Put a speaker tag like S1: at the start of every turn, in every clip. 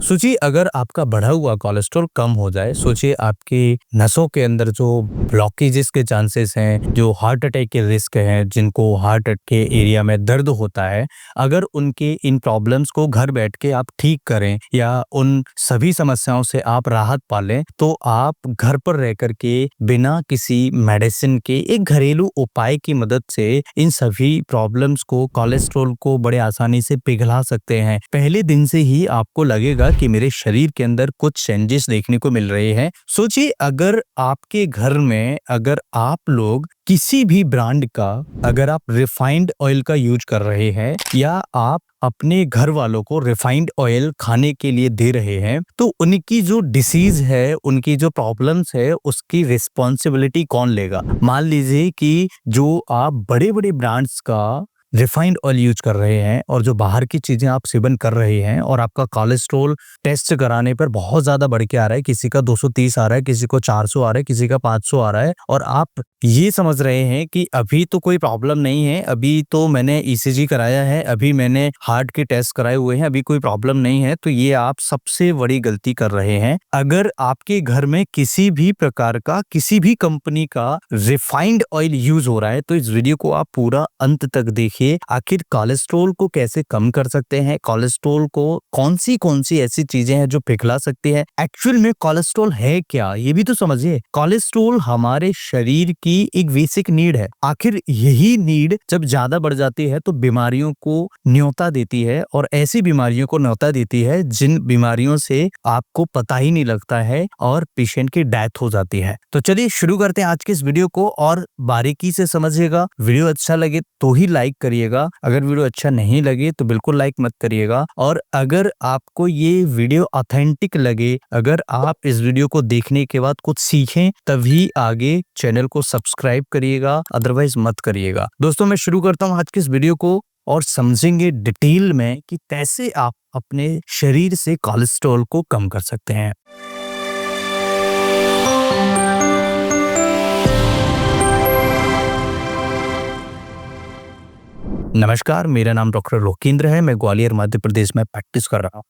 S1: सोचिए अगर आपका बढ़ा हुआ कोलेस्ट्रॉल कम हो जाए, सोचिए आपकी नसों के अंदर जो ब्लॉकेजेस के चांसेस हैं, जो हार्ट अटैक के रिस्क हैं, जिनको हार्ट अटैक के एरिया में दर्द होता है, अगर उनके इन प्रॉब्लम्स को घर बैठ के आप ठीक करें या उन सभी समस्याओं से आप राहत पालें, तो आप घर पर रह कर के बिना किसी मेडिसिन के एक घरेलू उपाय की मदद से इन सभी प्रॉब्लम्स को, कोलेस्ट्रॉल को बड़े आसानी से पिघला सकते हैं। पहले दिन से ही आपको लगेगा कि मेरे शरीर के अंदर कुछ चेंजेस देखने को मिल रहे हैं। सोचिए अगर आपके घर में अगर आप लोग किसी भी ब्रांड का अगर आप रिफाइंड ऑयल का यूज कर रहे हैं या आप अपने घर वालों को रिफाइंड ऑयल खाने के लिए दे रहे हैं, तो उनकी जो डिसीज है, उनकी जो प्रॉब्लम्स है, उसकी रिस्पॉन्सिबिलिटी कौन लेगा? मान लीजिए कि जो आप बड़े-बड़े ब्रांड्स का रिफाइंड ऑयल यूज कर रहे हैं और जो बाहर की चीजें आप सेवन कर रहे हैं और आपका कोलेस्ट्रॉल टेस्ट कराने पर बहुत ज्यादा बढ़ के आ रहा है, किसी का 230 आ रहा है, किसी को 400 आ रहा है, किसी का 500 आ रहा है, और आप ये समझ रहे हैं कि अभी तो कोई प्रॉब्लम नहीं है, अभी तो मैंने ईसीजी कराया है, अभी मैंने हार्ट के टेस्ट कराए हुए हैं, अभी कोई प्रॉब्लम नहीं है, तो ये आप सबसे बड़ी गलती कर रहे हैं। अगर आपके घर में किसी भी प्रकार का, किसी भी कंपनी का रिफाइंड ऑयल यूज हो रहा है, तो इस वीडियो को आप पूरा अंत तक देखिए। आखिर कोलेस्ट्रॉल को कैसे कम कर सकते हैं, कोलेस्ट्रॉल को कौन सी ऐसी चीजें हैं जो पिघला सकती है, एक्चुअल में कोलेस्ट्रॉल है क्या, ये भी तो समझिए। कोलेस्ट्रॉल हमारे शरीर की एक बेसिक नीड है। आखिर यही नीड जब ज्यादा बढ़ जाती है तो बीमारियों को न्योता देती है, और ऐसी बीमारियों को न्योता देती है जिन बीमारियों से आपको पता ही नहीं लगता है और पेशेंट की डेथ हो जाती है। तो चलिए शुरू करते हैं आज के इस वीडियो को, और बारीकी से समझिएगा। वीडियो अच्छा लगे तो ही लाइक करिएगा, अगर वीडियो अच्छा नहीं लगे तो बिल्कुल लाइक मत करिएगा। और अगर आपको ये वीडियो ऑथेंटिक लगे, अगर आप इस वीडियो को देखने के बाद कुछ सीखें, तभी आगे चैनल को सब्सक्राइब करिएगा, अदरवाइज मत करिएगा। दोस्तों मैं शुरू करता हूँ आज के इस वीडियो को, और समझेंगे डिटेल में कि कैसे आप अपने शरीर से कोलेस्ट्रॉल को कम कर सकते हैं। नमस्कार, मेरा नाम डॉक्टर लोकेंद्र है। मैं ग्वालियर मध्य प्रदेश में प्रैक्टिस कर रहा हूँ,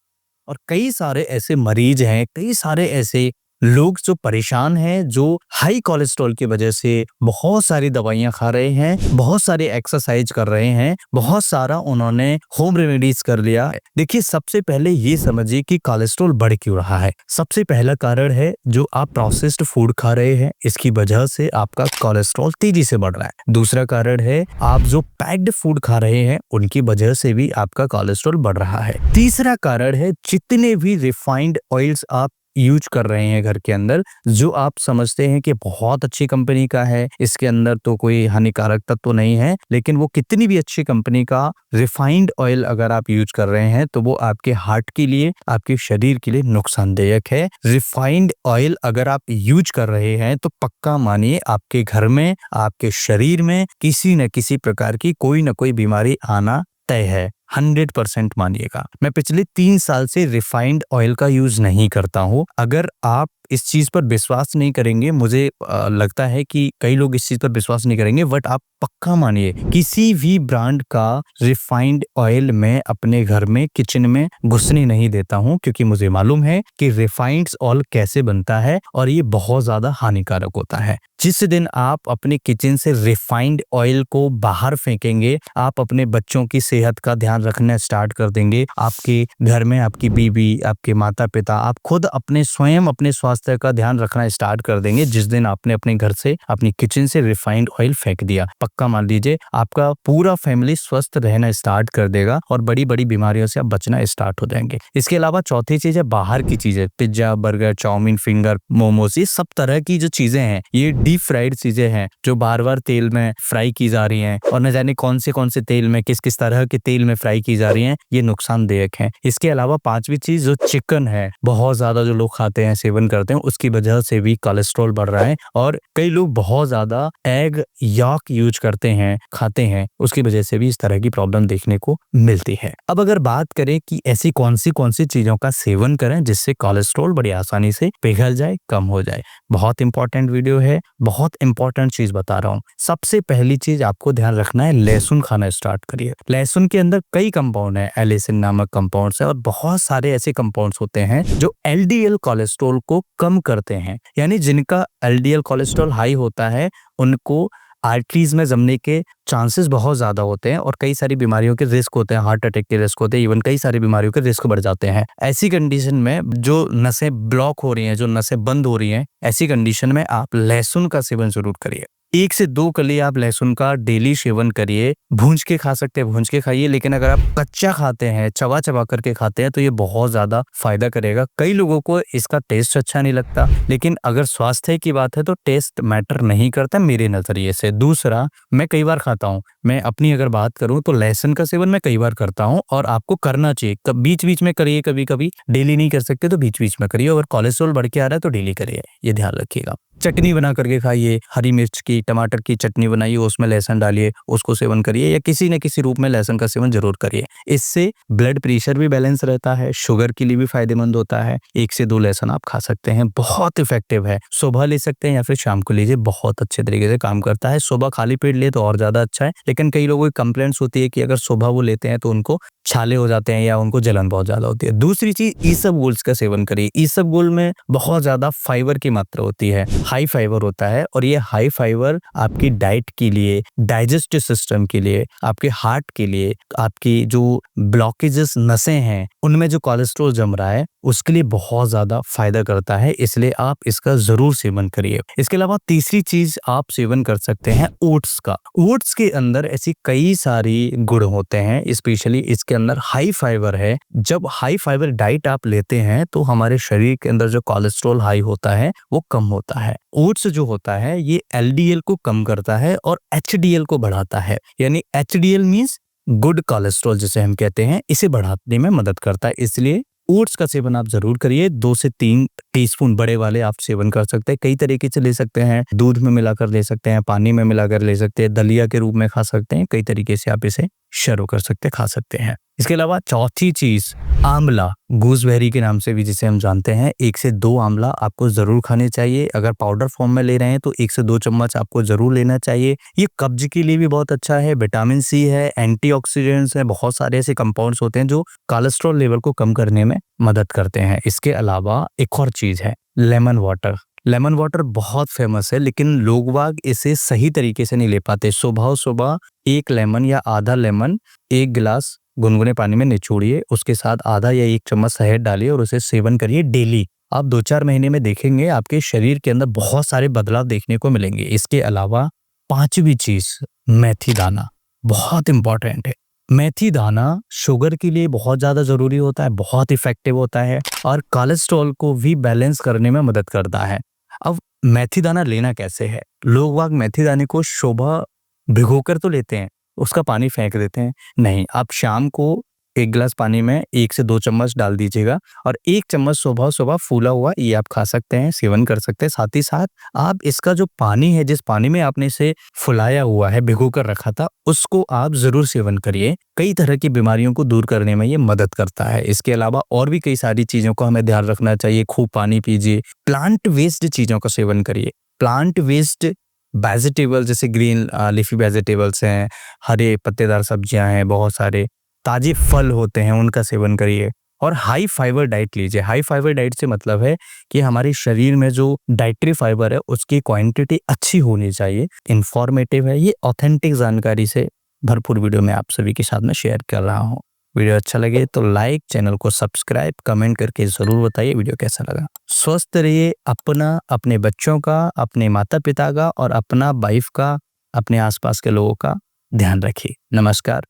S1: और कई सारे ऐसे मरीज हैं, कई सारे ऐसे लोग जो परेशान हैं, जो हाई कोलेस्ट्रॉल की वजह से बहुत सारी दवाइयां खा रहे हैं, बहुत सारे एक्सरसाइज कर रहे हैं, बहुत सारा उन्होंने होम रेमेडीज कर लिया। देखिए सबसे पहले ये समझिए कि कोलेस्ट्रॉल बढ़ क्यों रहा है। सबसे पहला कारण है जो आप प्रोसेस्ड फूड खा रहे हैं, इसकी वजह से आपका कोलेस्ट्रॉल तेजी से बढ़ रहा है। दूसरा कारण है आप जो पैक्ड फूड खा रहे हैं, उनकी वजह से भी आपका कोलेस्ट्रॉल बढ़ रहा है। तीसरा कारण है जितने भी रिफाइंड ऑयल्स आप यूज कर रहे हैं घर के अंदर, जो आप समझते हैं कि बहुत अच्छी कंपनी का है, इसके अंदर तो कोई हानिकारक तत्व नहीं है, लेकिन वो कितनी भी अच्छी कंपनी का रिफाइंड ऑयल अगर आप यूज कर रहे हैं तो वो आपके हार्ट के लिए, आपके शरीर के लिए नुकसानदायक है। रिफाइंड ऑयल अगर आप यूज कर रहे हैं तो पक्का मानिए आपके घर में, आपके शरीर में किसी न किसी प्रकार की कोई न कोई बीमारी आना तय है। 100% मानिएगा। मैं पिछले 3 साल से रिफाइंड ऑयल का यूज नहीं करता हूँ। अगर आप इस चीज पर विश्वास नहीं करेंगे, मुझे लगता है कि कई लोग इस चीज पर विश्वास नहीं करेंगे, बट आप पक्का मानिए किसी भी ब्रांड का रिफाइंड ऑयल मैं अपने घर में किचन में घुसने नहीं देता हूँ, क्योंकि मुझे मालूम है कि रिफाइंड ऑयल कैसे बनता है और ये बहुत ज्यादा हानिकारक होता है। जिस दिन आप अपने किचन से रिफाइंड ऑयल को बाहर फेंकेंगे, आप अपने बच्चों की सेहत का ध्यान रखना स्टार्ट कर देंगे। आपके घर में आपकी बीवी, आपके माता पिता, आप खुद अपने स्वयं अपने स्वास्थ्य का ध्यान रखना स्टार्ट कर देंगे जिस दिन आपने अपने घर से, अपनी किचन से रिफाइंड ऑयल फेंक दिया। पक्का मान लीजिए आपका पूरा फैमिली स्वस्थ रहना स्टार्ट कर देगा और बड़ी बड़ी बीमारियों से आप बचना स्टार्ट हो जाएंगे। इसके अलावा चौथी चीज है बाहर की चीजें, pizza, burger, chow mein, finger, momos, ये सब तरह की जो चीजें हैं, ये डीप फ्राइड चीजें हैं जो बार बार तेल में फ्राई की जा रही हैं, और न जाने कौन से तेल में, किस किस तरह के तेल में फ्राई की जा रही हैं, ये नुकसानदायक है। इसके अलावा पांचवी चीज जो चिकन है, बहुत ज्यादा जो लोग खाते हैं, सेवन करते हैं, उसकी वजह से भी कोलेस्ट्रॉल बढ़ रहा है। और कई लोग बहुत ज्यादा एग यॉक यूज करते हैं, खाते हैं, उसकी वजह से भी इस तरह की प्रॉब्लम देखने को मिलती है। अब अगर बात करें कि ऐसी कौन सी चीजों का सेवन करें जिससे कोलेस्ट्रॉल बड़ी आसानी से पिघल जाए, कम हो जाए, बहुत इंपॉर्टेंट वीडियो है, बहुत इंपॉर्टेंट चीज बता रहा हूँ। सबसे पहली चीज आपको ध्यान रखना है, लहसुन खाना स्टार्ट करिए। लहसुन के अंदर कई कंपाउंड हैं, एलिसिन नामक कंपाउंड्स हैं और बहुत सारे ऐसे कंपाउंड्स होते हैं जो एलडीएल कोलेस्ट्रॉल को कम करते हैं। यानी जिनका एलडीएल कोलेस्ट्रॉल हाई होता है उनको आर्टरीज में जमने के चांसेस बहुत ज़्यादा होते हैं और कई सारी बीमारियों के रिस्क होते हैं, हार्ट अटैक के रिस्क होते हैं, इवन कई सारी बीमारियों के रिस्क बढ़ जाते हैं। ऐसी कंडीशन में जो नसें ब्लॉक हो रही हैं, जो नसें बंद हो रही हैं, ऐसी कंडीशन में आप लहसुन का सेवन जरूर करिए। 1 से 2 कली आप लहसुन का डेली सेवन करिए। भूंज के खा सकते हैं, भूंज के खाइए, लेकिन अगर आप कच्चा खाते हैं, चबा चबा करके खाते हैं तो ये बहुत ज़्यादा फायदा करेगा। कई लोगों को इसका टेस्ट अच्छा नहीं लगता, लेकिन अगर स्वास्थ्य की बात है तो टेस्ट मैटर नहीं करता मेरे नज़रिए से। दूसरा, मैं कई बार खाता हूँ, मैं अपनी अगर बात करूँ तो लहसुन का सेवन मैं कई बार करता हूँ और आपको करना चाहिए। बीच-बीच में करिए, कभी-कभी, डेली नहीं कर सकते तो बीच-बीच में करिए। अगर कोलेस्ट्रॉल बढ़ के आ रहा है तो डेली करिए, ये ध्यान रखिएगा। चटनी बना करके खाइए, हरी मिर्च की, टमाटर की चटनी बनाइए, उसमें लहसुन डालिए, उसको सेवन करिए या किसी न किसी रूप में लहसुन का सेवन जरूर करिए। इससे ब्लड प्रेशर भी बैलेंस रहता है, शुगर के लिए भी फायदेमंद होता है। 1 से 2 लहसुन आप खा सकते हैं, बहुत इफेक्टिव है। सुबह ले सकते हैं या फिर शाम को लीजिए, बहुत अच्छे तरीके से काम करता है। सुबह खाली पेट ले तो और ज्यादा अच्छा है, लेकिन कई लोगों की कंप्लेंट्स होती है कि अगर सुबह वो लेते हैं तो उनको छाले हो जाते हैं या उनको जलन बहुत ज्यादा होती है। दूसरी चीज, ईसबगोल्स का सेवन करिए। ईसबगोल में बहुत ज्यादा फाइबर की मात्रा होती है, हाई फाइबर होता है और ये हाई फाइबर आपकी डाइट के लिए, डाइजेस्टिव सिस्टम के लिए, आपके हार्ट के लिए, आपकी जो ब्लॉकेजेस नसें हैं उनमें जो कोलेस्ट्रॉल जम रहा है उसके लिए बहुत ज्यादा फायदा करता है, इसलिए आप इसका जरूर सेवन करिए। इसके अलावा तीसरी चीज आप सेवन कर सकते हैं ओट्स का। ओट्स के अंदर ऐसी कई सारी गुण होते हैं, स्पेशली इसके अंदर हाई फाइबर है। जब हाई फाइबर डाइट आप लेते हैं तो हमारे शरीर के अंदर जो कोलेस्ट्रॉल हाई होता है वो कम होता है। ओट्स जो होता है ये एलडीएल को कम करता है और एचडीएल को बढ़ाता है। यानी एचडीएल मींस गुड कोलेस्ट्रॉल जिसे हम कहते हैं, इसे बढ़ाने में मदद करता है। इसलिए ओट्स का सेवन आप जरूर करिए। 2 से 3 टीस्पून बड़े वाले आप सेवन कर सकते हैं। कई तरीके से ले सकते हैं, दूध में मिलाकर ले सकते हैं, पानी में मिलाकर ले सकते हैं, दलिया के रूप में खा सकते हैं। कई तरीके से आप इसे सर्व कर सकते, खा सकते हैं। इसके अलावा चौथी चीज, आंवला, गूसबेरी के नाम से भी जिसे हम जानते हैं, 1 से 2 आंवला आपको जरूर खाने चाहिए। अगर पाउडर फॉर्म में ले रहे हैं तो 1 से 2 चम्मच आपको जरूर लेना चाहिए। ये कब्ज के लिए भी बहुत अच्छा है, विटामिन सी है, एंटीऑक्सीडेंट्स है, बहुत सारे ऐसे कंपाउंड्स होते हैं जो कोलेस्ट्रॉल लेवल को कम करने में मदद करते हैं। इसके अलावा एक और चीज है, लेमन वाटर। लेमन वाटर बहुत फेमस है, लेकिन लोग बाग इसे सही तरीके से नहीं ले पाते। सुबह सुबह 1 लेमन या आधा लेमन 1 गिलास गुनगुने पानी में निचोड़िए, उसके साथ आधा या 1 चम्मच शहद डालिए और उसे सेवन करिए डेली। आप 2-4 महीने में देखेंगे आपके शरीर के अंदर बहुत सारे बदलाव देखने को मिलेंगे। इसके अलावा 5वीं चीज, मेथी दाना, बहुत इंपॉर्टेंट है। मेथी दाना शुगर के लिए बहुत ज्यादा जरूरी होता है, बहुत इफेक्टिव होता है और कोलेस्ट्रॉल को भी बैलेंस करने में मदद करता है। अब मेथी दाना लेना कैसे है? लोग वाग मेथी दाने को सुबह भिगोकर तो लेते हैं, उसका पानी फेंक देते हैं। नहीं, आप शाम को 1 गिलास पानी में 1 से 2 चम्मच डाल दीजिएगा और 1 चम्मच सुबह सुबह फूला हुआ ये आप खा सकते हैं, सेवन कर सकते हैं। साथ ही साथ आप इसका जो पानी है, जिस पानी में आपने इसे फुलाया हुआ है, भिगो कर रखा था, उसको आप जरूर सेवन करिए। कई तरह की बीमारियों को दूर करने में ये मदद करता है। इसके अलावा और भी कई सारी चीजों को हमें ध्यान रखना चाहिए। खूब पानी पीजिए, प्लांट वेस्ड चीजों का सेवन करिए। प्लांट वेस्ड वेजिटेबल जैसे ग्रीन लीफी वेजिटेबल्स हैं, हरे पत्तेदार सब्जियां हैं, बहुत सारे ताजे फल होते हैं, उनका सेवन करिए और हाई फाइबर डाइट लीजिए। हाई फाइबर डाइट से मतलब है कि हमारे शरीर में जो डाइटरी फाइबर है उसकी क्वांटिटी अच्छी होनी चाहिए। इंफॉर्मेटिव है ये, ऑथेंटिक जानकारी से भरपूर वीडियो मैं आप सभी के साथ में शेयर कर रहा हूँ। वीडियो अच्छा लगे तो लाइक, चैनल को सब्सक्राइब, कमेंट करके जरूर बताइए वीडियो कैसा लगा। स्वस्थ रहिए, अपना, अपने बच्चों का, अपने माता पिता का और अपना वाइफ का, अपने आसपास के लोगों का ध्यान रखिए। नमस्कार।